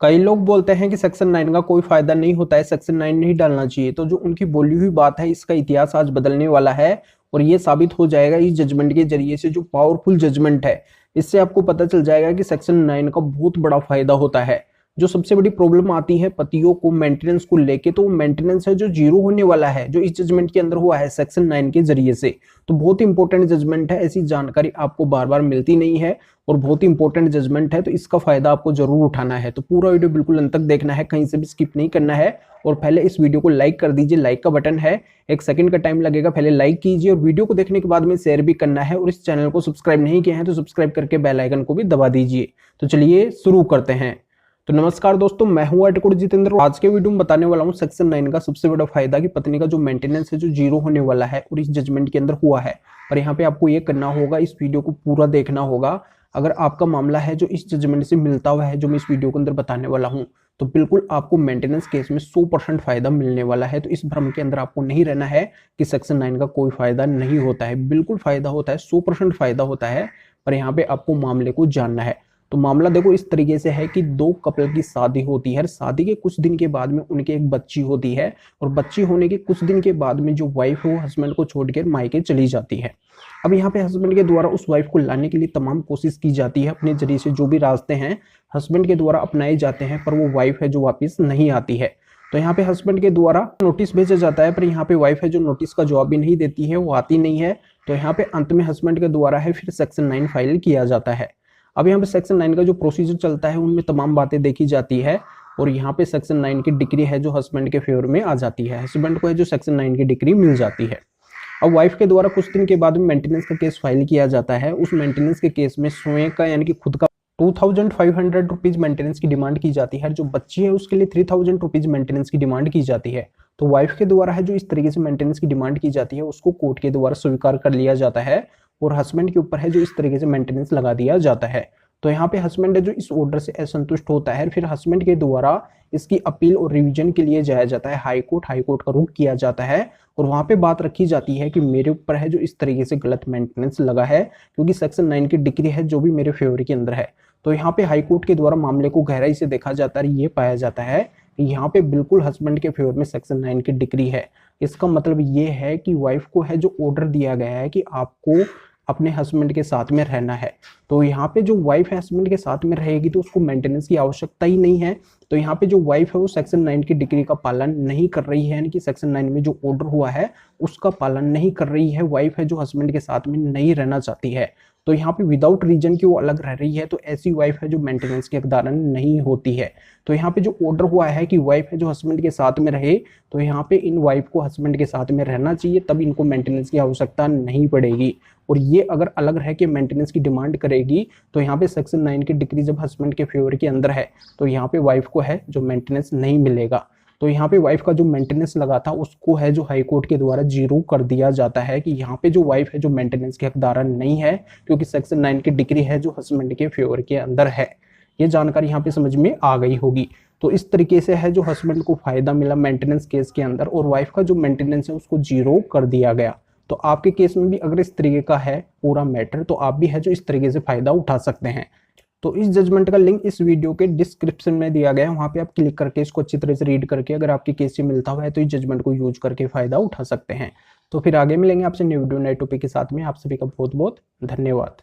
कई लोग बोलते हैं कि सेक्शन 9 का कोई फायदा नहीं होता है, सेक्शन 9 नहीं डालना चाहिए। तो जो उनकी बोली हुई बात है, इसका इतिहास आज बदलने वाला है और ये साबित हो जाएगा इस जजमेंट के जरिए से, जो पावरफुल जजमेंट है। इससे आपको पता चल जाएगा कि सेक्शन 9 का बहुत बड़ा फायदा होता है। जो सबसे बड़ी प्रॉब्लम आती है पतियों को मेंटेनेंस को लेके, तो वो मेंटेनेंस है जो जीरो होने वाला है, जो इस जजमेंट के अंदर हुआ है सेक्शन 9 के जरिए से। तो बहुत इंपॉर्टेंट जजमेंट है, ऐसी जानकारी आपको बार बार मिलती नहीं है और बहुत ही इंपॉर्टेंट जजमेंट है, तो इसका फायदा आपको जरूर उठाना है। तो पूरा वीडियो बिल्कुल अंत तक देखना है, कहीं से भी स्किप नहीं करना है। और पहले इस वीडियो को लाइक कर दीजिए, लाइक का बटन है, 1 सेकंड का टाइम लगेगा, पहले लाइक कीजिए और वीडियो को देखने के बाद में शेयर भी करना है। और इस चैनल को सब्सक्राइब नहीं किया है तो सब्सक्राइब करके बेल आइकन को भी दबा दीजिए। तो चलिए शुरू करते हैं। तो नमस्कार दोस्तों, मैं हूं एडवोकेट जितेंद्र। आज के वीडियो में बताने वाला हूं सेक्शन 9 का सबसे बड़ा फायदा कि पत्नी का जो मेंटेनेंस है जो जीरो होने वाला है और इस जजमेंट के अंदर हुआ है। और यहाँ पे आपको ये करना होगा, इस वीडियो को पूरा देखना होगा। अगर आपका मामला है जो इस जजमेंट से मिलता हुआ है, जो मैं इस वीडियो के अंदर बताने वाला हूँ, तो बिल्कुल आपको मेंटेनेंस केस में 100% फायदा मिलने वाला है। तो इस भ्रम के अंदर आपको नहीं रहना है कि सेक्शन 9 का कोई फायदा नहीं होता है। बिल्कुल फायदा होता है, 100% फायदा होता है। पर यहाँ पे आपको मामले को जानना है। तो मामला देखो इस तरीके से है कि दो कपल की शादी होती है। शादी के कुछ दिन के बाद में उनके एक बच्ची होती है और बच्ची होने के कुछ दिन के बाद में जो वाइफ है वो हस्बैंड को छोड़कर मायके चली जाती है। अब यहाँ पे हस्बैंड के द्वारा उस वाइफ को लाने के लिए तमाम कोशिश की जाती है, अपने जरिए से जो भी रास्ते हैं हस्बैंड के द्वारा अपनाए जाते हैं, पर वो वाइफ है जो वापस नहीं आती है। तो यहाँ पे हस्बैंड के द्वारा नोटिस भेजा जाता है, पर यहाँ पे वाइफ है जो नोटिस का जवाब भी नहीं देती है, वो आती नहीं है। तो यहाँ पे अंत में हस्बैंड के द्वारा है फिर सेक्शन 9 फाइल किया जाता है। अब यहाँ पे सेक्शन 9 का जो प्रोसीजर चलता है उनमें तमाम बातें देखी जाती है और यहाँ पे सेक्शन 9 की डिग्री है जो हस्बैंड के फेवर में आ जाती है। हस्बैंड को है जो सेक्शन 9 की डिग्री मिल जाती है। अब वाइफ के द्वारा कुछ दिन के बाद में मेंटेनेंस का केस फाइल किया जाता है। उस मेंटेनेंस के केस में स्वयं का यानी कि खुद का 2500 रुपीज मेंटेनेंस की डिमांड की जाती है। जो बच्ची है उसके लिए 3000 रुपीज मेंटेनेंस की डिमांड की जाती है। तो वाइफ के द्वारा है जो इस तरीके से मेंटेनेंस की डिमांड की जाती है उसको कोर्ट के द्वारा स्वीकार कर लिया जाता है और हस्बैंड के ऊपर है जो इस तरीके से मेंटेनेंस लगा दिया जाता है। तो यहाँ पे हस्बैंड है जो इस ऑर्डर से असंतुष्ट होता है, फिर हस्बैंड के द्वारा इसकी अपील और रिवीजन के लिए जाया जाता है हाई कोर्ट का रुख किया जाता है और वहां पे बात रखी जाती है कि मेरे ऊपर है जो इस तरीके से गलत मेंटेनेंस लगा है क्योंकि सेक्शन 9 की डिग्री है जो भी मेरे फेवर के अंदर है। तो यहाँ पे हाई कोर्ट के द्वारा मामले को गहराई से देखा जाता है, ये पाया जाता है कि यहाँ पे बिल्कुल हस्बैंड के फेवर में सेक्शन 9 की डिग्री है। इसका मतलब ये है कि वाइफ को है जो ऑर्डर दिया गया है कि आपको अपने हस्बैंड के साथ में रहना है। तो यहाँ पे जो वाइफ है हस्बैंड के साथ में रहेगी तो उसको मेंटेनेंस की आवश्यकता ही नहीं है। तो यहाँ पे जो वाइफ है वो सेक्शन 9 की डिग्री का पालन नहीं कर रही है, यानी कि सेक्शन 9 में जो ऑर्डर हुआ है उसका पालन नहीं कर रही है। वाइफ है जो हस्बैंड के साथ में नहीं रहना चाहती है। तो यहाँ पे विदाउट रीजन की वो अलग रह रही है, तो ऐसी वाइफ है जो मेंटेनेंस की हकदारन नहीं होती है। तो यहाँ पे जो ऑर्डर हुआ है कि वाइफ है जो हस्बैंड के साथ में रहे, तो यहाँ पे इन वाइफ को हस्बैंड के साथ में रहना चाहिए, तब इनको मेंटेनेंस की आवश्यकता नहीं पड़ेगी। और ये अगर अलग रह के मेंटेनेंस की डिमांड करेगी तो यहाँ पे सेक्शन 9 की डिग्री जब हस्बैंड के फेवर के अंदर है तो यहाँ पे वाइफ को है जो मेंटेनेंस नहीं मिलेगा। तो यहाँ पे वाइफ का जो मेंटेनेंस लगा था उसको है जो हाई कोर्ट के द्वारा जीरो कर दिया जाता है कि यहाँ पे जो वाइफ है जो मेंटेनेंस की हकदार नहीं है क्योंकि सेक्शन 9 की डिग्री है जो हस्बैंड के फेवर के अंदर है। ये जानकारी यहाँ पे समझ में आ गई होगी। तो इस तरीके से है जो हस्बैंड को फायदा मिला मेंटेनेंस केस के अंदर और वाइफ का जो मेंटेनेंस है उसको जीरो कर दिया गया। तो आपके केस में भी अगर इस तरीके का है पूरा मैटर तो आप भी है जो इस तरीके से फायदा उठा सकते हैं। तो इस जजमेंट का लिंक इस वीडियो के डिस्क्रिप्शन में दिया गया है, वहां पे आप क्लिक करके इसको अच्छी तरह से रीड करके अगर आपके केस से मिलता हुआ है तो इस जजमेंट को यूज करके फायदा उठा सकते हैं। तो फिर आगे मिलेंगे आपसे न्यू वीडियो नए टॉपिक के साथ में। आप सभी का बहुत बहुत धन्यवाद।